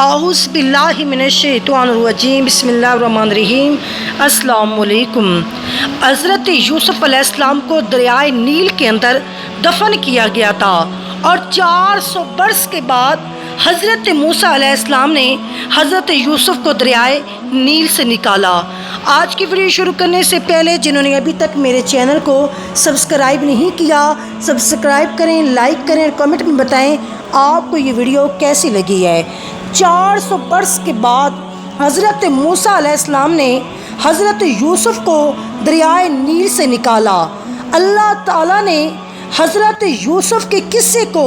اعوذ باللہ من الشیطان الرجیم بسم اللہ الرحمن الرحیم۔ السلام علیکم۔ حضرت یوسف علیہ السلام کو دریائے نیل کے اندر دفن کیا گیا تھا اور 400 برس کے بعد حضرت موسیٰ علیہ السلام نے حضرت یوسف کو دریائے نیل سے نکالا۔ آج کی ویڈیو شروع کرنے سے پہلے جنہوں نے ابھی تک میرے چینل کو سبسکرائب نہیں کیا، سبسکرائب کریں، لائک کریں اور کمنٹ میں بتائیں آپ کو یہ ویڈیو کیسی لگی ہے۔ 400 برس کے بعد حضرت موسیٰ علیہ السلام نے حضرت یوسف کو دریائے نیل سے نکالا۔ اللہ تعالیٰ نے حضرت یوسف کے قصے کو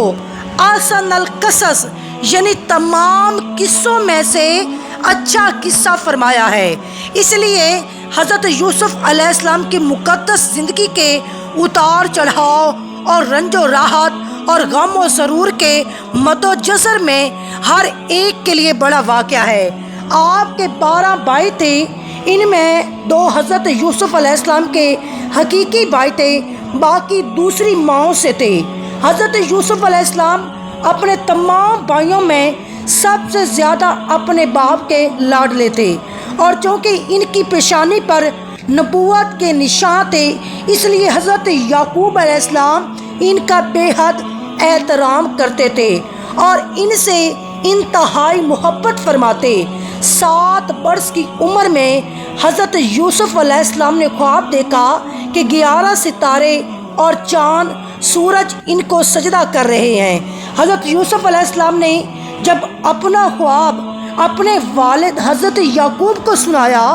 احسن القصص یعنی تمام قصوں میں سے اچھا قصہ فرمایا ہے۔ اس لیے حضرت یوسف علیہ السلام کی مقدس زندگی کے اتار چڑھاؤ اور رنج و راحت اور غم و سرور کے مد و جزر میں ہر ایک کے لیے بڑا واقعہ ہے۔ آپ کے 12 بھائی تھے، ان میں 2 حضرت یوسف علیہ السلام کے حقیقی بھائی تھے، باقی دوسری ماؤں سے تھے۔ حضرت یوسف علیہ السلام اپنے تمام بھائیوں میں سب سے زیادہ اپنے باپ کے لاڈلے تھے، اور چونکہ ان کی پیشانی پر نبوت کے نشان تھے، اس لیے حضرت یعقوب علیہ السلام ان کا بے حد احترام کرتے تھے اور ان سے انتہائی محبت فرماتے۔ 7 برس کی عمر میں حضرت یوسف علیہ السلام نے خواب دیکھا کہ 11 ستارے اور چاند سورج ان کو سجدہ کر رہے ہیں۔ حضرت یوسف علیہ السلام نے جب اپنا خواب اپنے والد حضرت یعقوب کو سنایا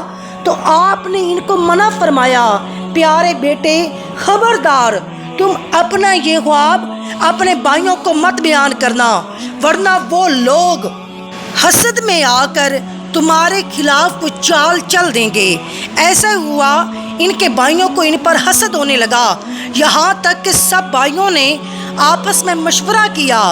تو آپ نے ان کو منع فرمایا، پیارے بیٹے خبردار، تم اپنا یہ خواب اپنے بھائیوں کو مت بیان کرنا، ورنہ وہ لوگ حسد میں آ کر تمہارے خلاف کچھ چال چل دیں گے۔ ایسا ہوا، ان کے بھائیوں کو ان پر حسد ہونے لگا، یہاں تک کہ سب بھائیوں نے آپس میں مشورہ کیا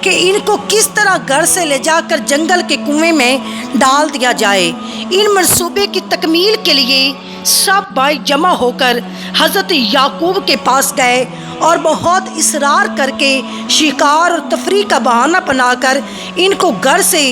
کہ ان کو کس طرح گھر سے لے جا کر جنگل کے کنویں میں ڈال دیا جائے۔ ان منصوبے کی تکمیل کے لیے سب بھائی جمع ہو کر حضرت یعقوب کے پاس گئے اور بہت اصرار کر کے شکار اور تفریح کا بہانہ بنا کر ان کو گھر سے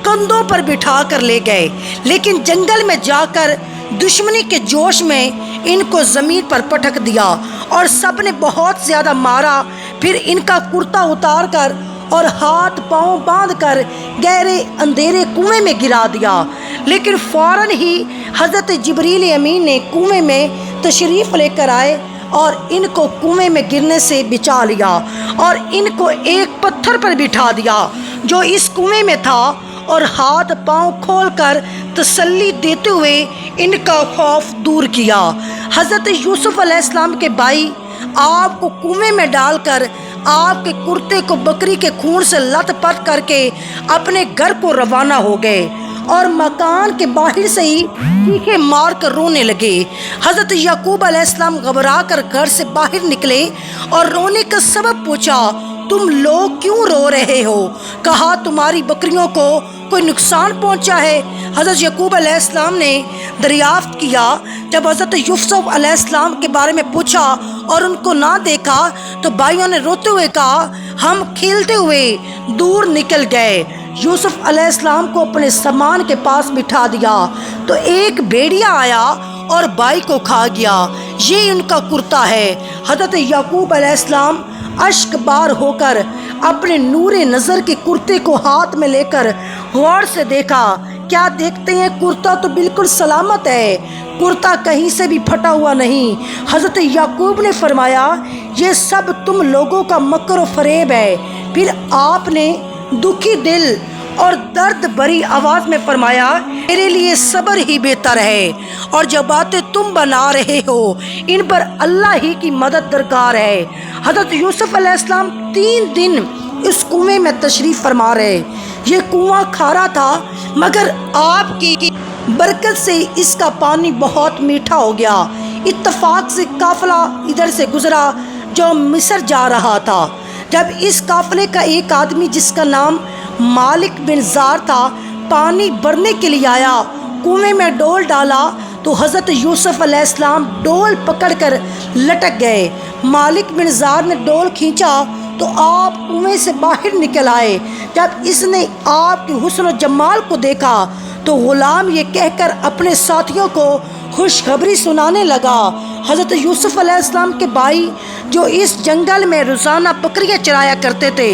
کندھوں پر بٹھا کر لے گئے، لیکن جنگل میں جا کر دشمنی کے جوش میں ان کو زمین پر پٹک دیا اور سب نے بہت زیادہ مارا۔ پھر ان کا کرتا اتار کر اور ہاتھ پاؤں باندھ کر گہرے اندھیرے کنویں میں گرا دیا، لیکن فوراً ہی حضرت جبریل امین نے کنویں میں تشریف لے کر آئے اور ان کو کنویں میں گرنے سے بچا لیا اور ان کو ایک پتھر پر بٹھا دیا جو اس کنویں میں تھا، اور ہاتھ پاؤں کھول کر تسلی دیتے ہوئے ان کا خوف دور کیا۔ حضرت یوسف علیہ السلام کے بھائی آپ کو کنویں میں ڈال کر آپ کے کرتے کو بکری کے خون سے لت پت کر کے اپنے گھر کو روانہ ہو گئے اور مکان کے باہر سے ہی چیخیں مار کر رونے لگے۔ حضرت یعقوب علیہ السلام گھبرا کر گھر سے باہر نکلے اور رونے کا سبب پوچھا، تم لوگ کیوں رو رہے ہو؟ کہا تمہاری بکریوں کو کوئی نقصان پہنچا ہے؟ حضرت یعقوب علیہ السلام نے دریافت کیا، جب حضرت یوسف علیہ السلام کے بارے میں پوچھا اور ان کو نہ دیکھا تو بھائیوں نے روتے ہوئے کہا، ہم کھیلتے ہوئے دور نکل گئے۔ یوسف علیہ السلام کو اپنے سامان کے پاس بٹھا دیا تو ایک بھیڑیا آیا اور بھائی کو کھا گیا۔ یہ ان کا کرتا ہے۔ حضرت یعقوب علیہ السلام اشک بار ہو کر اپنے نور نظر کے کرتے کو ہاتھ میں لے کر غور سے دیکھا۔ کیا دیکھتے ہیں، کرتا تو بالکل سلامت ہے، کرتا کہیں سے بھی پھٹا ہوا نہیں۔ حضرت یعقوب نے فرمایا، یہ سب تم لوگوں کا مکر و فریب ہے۔ پھر آپ نے دکھی دل اور درد بھری آواز میں فرمایا، میرے لیے صبر ہی بہتر ہے، اور جو باتیں تم بنا رہے ہو ان پر اللہ ہی کی مدد درکار ہے۔ حضرت یوسف علیہ السلام 3 دن اس کنویں میں تشریف فرما رہے۔ یہ کنواں کھارا تھا، مگر آپ کی برکت سے اس کا پانی بہت میٹھا ہو گیا۔ اتفاق سے قافلہ ادھر سے گزرا جو مصر جا رہا تھا۔ جب اس قافلے کا ایک آدمی جس کا نام مالک بن زار تھا پانی بھرنے کے لیے آیا، کنویں میں ڈول ڈالا تو حضرت یوسف علیہ السلام ڈول پکڑ کر لٹک گئے۔ مالک بن زار نے ڈول کھینچا تو آپ کنویں سے باہر نکل آئے۔ جب اس نے آپ کے حسن و جمال کو دیکھا تو غلام یہ کہہ کر اپنے ساتھیوں کو خوشخبری سنانے لگا، حضرت یوسف علیہ السلام کے بھائی جو اس جنگل میں روزانہ بکریاں چرایا کرتے تھے،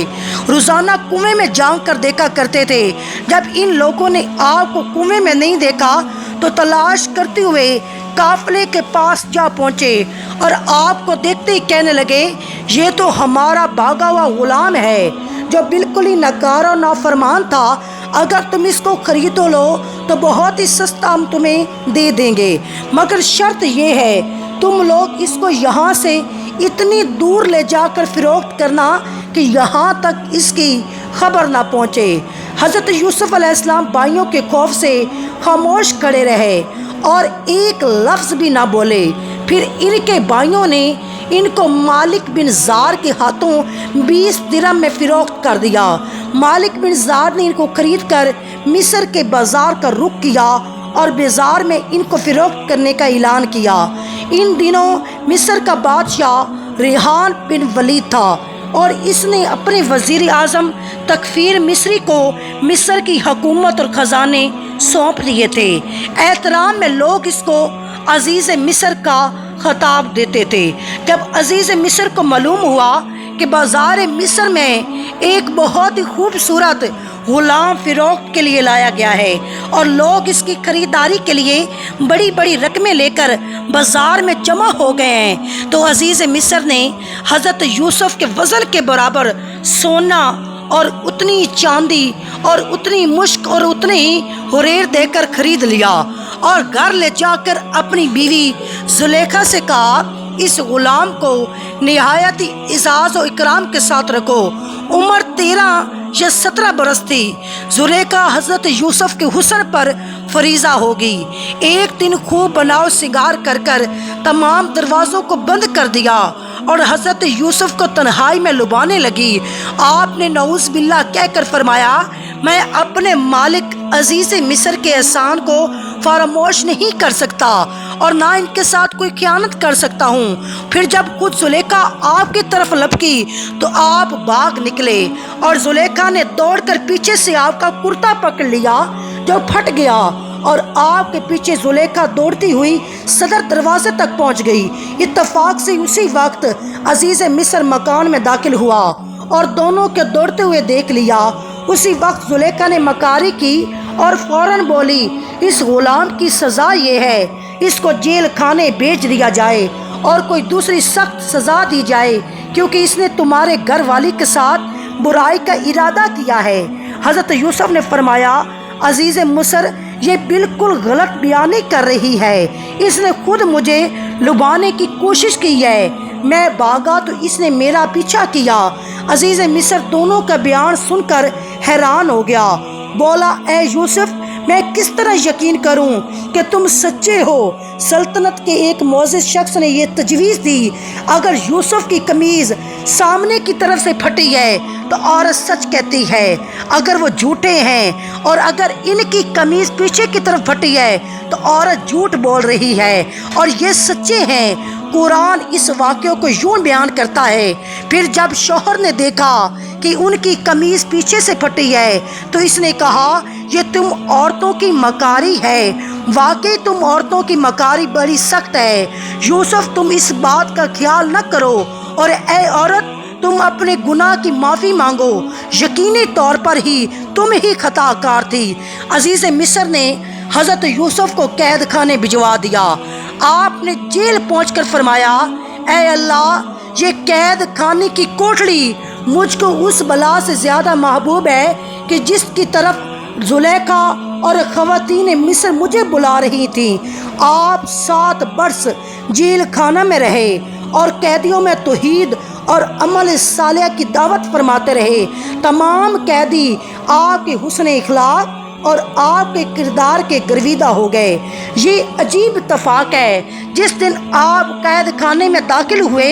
روزانہ کنویں میں جھانک کر دیکھا کرتے تھے، جب ان لوگوں نے آپ کو کنویں میں نہیں دیکھا تو تلاش کرتے ہوئے قافلے کے پاس جا پہنچے اور آپ کو دیکھتے ہی کہنے لگے، یہ تو ہمارا بھاگا ہوا غلام ہے جو بالکل ہی ناکارہ اور نافرمان تھا، اگر تم اس کو خرید لو تو بہت ہی سستا ہم تمہیں دے دیں گے، مگر شرط یہ ہے تم لوگ اس کو یہاں سے اتنی دور لے جا کر فروخت کرنا کہ یہاں تک اس کی خبر نہ پہنچے۔ حضرت یوسف علیہ السلام بھائیوں کے خوف سے خاموش کھڑے رہے اور ایک لفظ بھی نہ بولے۔ پھر ان کے بھائیوں نے ان کو مالک بن زار کے ہاتھوں 20 درہم میں فروخت کر دیا۔ مالک بن زار نے ان کو خرید کر مصر کے بازار کا رخ کیا اور بازار میں ان کو فروخت کرنے کا اعلان کیا۔ ان دنوں مصر کا بادشاہ ریحان بن ولید تھا اور اس نے اپنے وزیر اعظم تکفیر مصری کو مصر کی حکومت اور خزانے سونپ دیے تھے۔ احترام میں لوگ اس کو عزیز مصر کا خطاب دیتے تھے۔ جب عزیز مصر کو معلوم ہوا کہ بازار مصر میں ایک بہت ہی خوبصورت غلام فروخت کے لیے لایا گیا ہے اور لوگ اس کی خریداری کے لیے بڑی بڑی رقمیں لے کر بازار میں جمع ہو گئے ہیں، تو عزیز مصر نے حضرت یوسف کے وزن کے برابر سونا اور اتنی چاندی اور اتنی مشک اور اتنی ہی حریر دے کر خرید لیا اور گھر لے جا کر اپنی بیوی زلیخا سے کہا، اس غلام کو نہایت ہی اعزاز و اکرام کے ساتھ رکھو۔ عمر 13 یا 17 برس تھی۔ زلیخا حضرت یوسف کے حسن پر فریضہ ہوگی۔ ایک دن خوب بناؤ سگار کر کر تمام دروازوں کو بند کر دیا اور حضرت یوسف کو تنہائی میں لبانے لگی۔ آپ نے نعوذ باللہ کہہ کر فرمایا، میں اپنے مالک عزیز مصر کے احسان کو فراموش نہیں کر سکتا اور نہ ان کے ساتھ کوئی خیانت کر سکتا ہوں۔ پھر جب خود زلیخا آپ کی طرف لپکی تو آپ بھاگ نکلے اور زلیخا نے دوڑ کر پیچھے سے آپ کا کرتا پکڑ لیا جو پھٹ گیا اور آپ کے پیچھے زلیخا دوڑتی ہوئی صدر دروازے تک پہنچ گئی۔ اتفاق سے اسی وقت عزیز مصر مکان میں داخل ہوا اور دونوں کے دوڑتے ہوئے دیکھ لیا۔ اسی وقت زلیخا نے مکاری کی اور فوراً بولی، اس غلام کی سزا یہ ہے، اس کو جیل خانے بھیج دیا جائے اور کوئی دوسری سخت سزا دی جائے، کیونکہ اس نے تمہارے گھر والی کے ساتھ برائی کا ارادہ کیا ہے۔ حضرت یوسف نے فرمایا، عزیز مصر یہ بالکل غلط بیانی کر رہی ہے، اس نے خود مجھے لبانے کی کوشش کی ہے، میں بھاگا تو اس نے میرا پیچھا کیا۔ عزیز مصر دونوں کا بیان سن کر حیران ہو گیا، بولا، اے یوسف، میں کس طرح یقین کروں کہ تم سچے ہو؟ سلطنت کے ایک معزز شخص نے یہ تجویز دی، اگر یوسف کی قمیض سامنے کی طرف سے پھٹی ہے تو عورت سچ کہتی ہے، اگر وہ جھوٹے ہیں اور اگر ان کی قمیض پیچھے کی طرف پھٹی ہے تو عورت جھوٹ بول رہی ہے اور یہ سچے ہیں۔ قرآن اس واقعے کو یوں بیان کرتا ہے، پھر جب شوہر نے دیکھا کہ ان کی قمیض پیچھے سے پھٹی ہے تو اس نے کہا، یہ تم عورتوں کی مکاری ہے، واقعی تم عورتوں کی مکاری بڑی سخت ہے۔ یوسف تم اس بات کا خیال نہ کرو اور اے عورت تم اپنے گناہ کی معافی مانگو، یقینی طور پر ہی تم ہی خطا کار تھی۔ عزیز مصر نے حضرت یوسف کو قید خانے بھجوا دیا۔ آپ نے جیل پہنچ کر فرمایا، اے اللہ، یہ قید خانے کی کوٹڑی مجھ کو اس بلا سے زیادہ محبوب ہے کہ جس کی طرف زلیخا اور خواتین مصر مجھے بلا رہی تھیں۔ آپ 7 برس جیل خانہ میں رہے اور قیدیوں میں توحید اور عمل صالح کی دعوت فرماتے رہے۔ تمام قیدی آپ کے حسن اخلاق اور آپ کے کردار کے گرویدہ ہو گئے۔ یہ عجیب اتفاق ہے، جس دن آپ قید خانے میں داخل ہوئے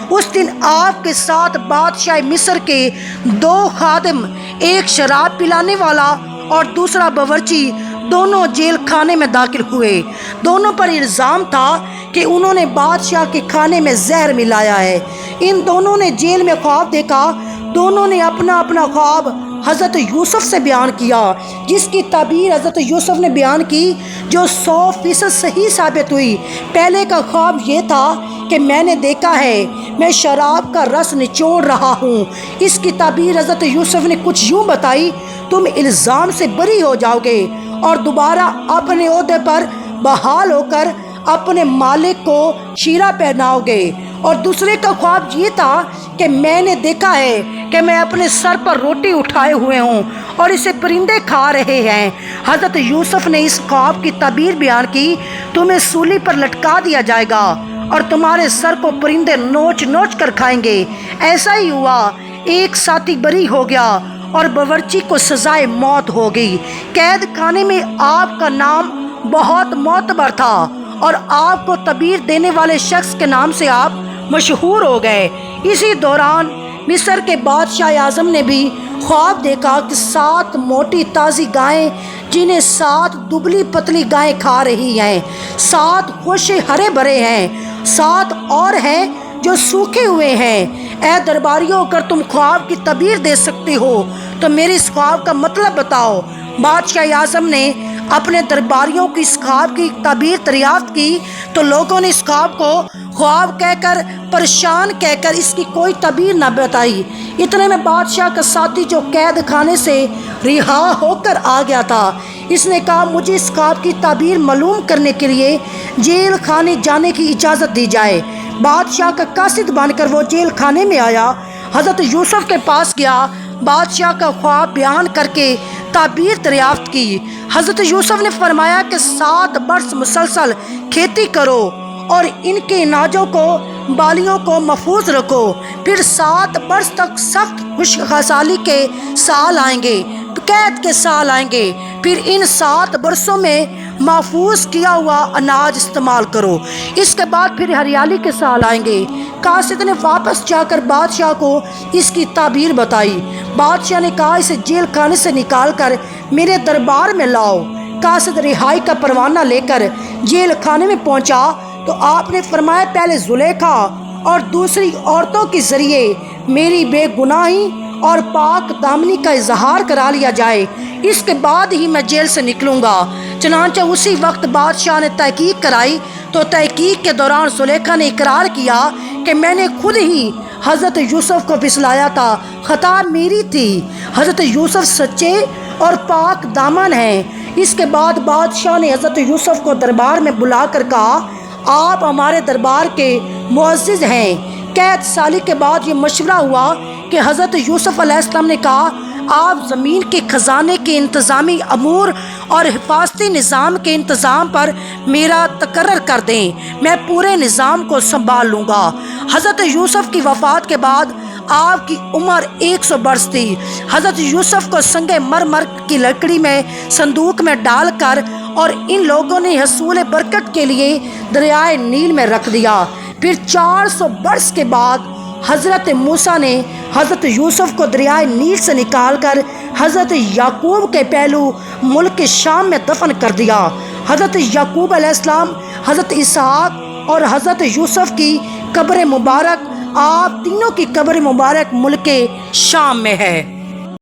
اس دن آپ کے ساتھ بادشاہ مصر کے 2 خادم، ایک شراب پلانے والا اور دوسرا باورچی، دونوں جیل خانے میں داخل ہوئے۔ دونوں پر الزام تھا کہ انہوں نے بادشاہ کے کھانے میں زہر ملایا ہے۔ ان دونوں نے جیل میں خواب دیکھا دونوں نے اپنا اپنا خواب حضرت یوسف سے بیان کیا، جس کی تعبیر حضرت یوسف نے بیان کی جو 100% صحیح ثابت ہوئی۔ پہلے کا خواب یہ تھا کہ میں نے دیکھا ہے میں شراب کا رس نچوڑ رہا ہوں۔ اس کی تعبیر حضرت یوسف نے کچھ یوں بتائی، تم الزام سے بری ہو جاؤ گے اور دوبارہ اپنے عہدے پر بحال ہو کر اپنے مالک کو شیرہ پہناؤ گے۔ اور دوسرے کا خواب یہ تھا کہ میں نے دیکھا ہے کہ میں اپنے سر پر روٹی اٹھائے ہوئے ہوں اور اسے پرندے کھا رہے ہیں۔ حضرت یوسف نے اس خواب کی تعبیر بیان کی، تمہیں سولی پر لٹکا دیا جائے گا اور تمہارے سر کو پرندے نوچ نوچ کر کھائیں گے۔ ایسا ہی ہوا، ایک ساتھی بری ہو گیا اور باورچی کو سزائے موت ہو گئی۔ قید خانے میں آپ کا نام بہت معتبر تھا اور آپ کو تعبیر دینے والے شخص کے نام سے آپ مشہور ہو گئے۔ اسی دوران مصر کے بادشاہ اعظم نے بھی خواب دیکھا کہ 7 موٹی تازی گائیں جنہیں 7 دبلی پتلی گائیں کھا رہی ہیں، 7 خوشے ہرے بھرے ہیں، 7 اور ہیں جو سوکھے ہوئے ہیں۔ اے درباریوں، اگر تم خواب کی تعبیر دے سکتے ہو تو میرے اس خواب کا مطلب بتاؤ۔ بادشاہ اعظم نے اپنے درباریوں کی اس خواب کی تعبیر دریافت کی تو لوگوں نے اس خواب کو خواب کہہ کر پریشان کہہ کر اس کی کوئی تعبیر نہ بتائی۔ اتنے میں بادشاہ کا ساتھی جو قید خانے سے رہا ہو کر آ گیا تھا، اس نے کہا مجھے اس خواب کی تعبیر معلوم کرنے کے لیے جیل خانے جانے کی اجازت دی جائے۔ بادشاہ کا قاصد بن کر وہ جیل خانے میں آیا، حضرت یوسف کے پاس گیا، بادشاہ کا خواب بیان کر کے تعبیر دریافت کی۔ حضرت یوسف نے فرمایا کہ 7 برس مسلسل کھیتی کرو اور ان کے اناجوں کو بالیوں کو محفوظ رکھو، پھر 7 برس تک سخت خوشحالی کے سال آئیں گے، قید کے سال آئیں گے، پھر ان 7 برسوں میں محفوظ کیا ہوا اناج استعمال کرو، اس کے بعد پھر ہریالی کے سال آئیں گے۔ قاصد نے واپس جا کر بادشاہ کو اس کی تعبیر بتائی۔ بادشاہ نے کہا اسے جیل خانے سے نکال کر میرے دربار میں لاؤ۔ قاصد رہائی کا پروانہ لے کر جیل خانے میں پہنچا تو آپ نے فرمایا پہلے زلیخا اور دوسری عورتوں کے ذریعے میری بے گناہی اور پاک دامنی کا اظہار کرا لیا جائے، اس کے بعد ہی میں جیل سے نکلوں گا۔ چنانچہ اسی وقت بادشاہ نے تحقیق کرائی تو تحقیق کے دوران زلیخا نے اقرار کیا کہ میں نے خود ہی حضرت یوسف کو پھسلایا تھا، خطا میری تھی۔ حضرت یوسف سچے اور پاک دامن ہیں۔ اس کے بعد بادشاہ نے حضرت یوسف کو دربار میں بلا کر کہا آپ ہمارے دربار کے معزز ہیں۔ قید سالی کے بعد یہ مشورہ ہوا کہ حضرت یوسف علیہ السلام نے کہا آپ زمین کے خزانے کے انتظامی امور اور حفاظتی نظام کے انتظام پر میرا تقرر کر دیں، میں پورے نظام کو سنبھال لوں گا۔ حضرت یوسف کی وفات کے بعد آپ کی عمر 100 برس تھی۔ حضرت یوسف کو سنگ مرمر کی لکڑی میں صندوق میں ڈال کر اور ان لوگوں نے حصول برکت کے لیے دریائے نیل میں رکھ دیا۔ پھر 400 برس کے بعد حضرت موسیٰ نے حضرت یوسف کو دریائے نیل سے نکال کر حضرت یعقوب کے پہلو ملک شام میں دفن کر دیا۔ حضرت یعقوب علیہ السلام، حضرت اسحاق اور حضرت یوسف کی قبر مبارک، آپ تینوں کی قبر مبارک ملک شام میں ہے۔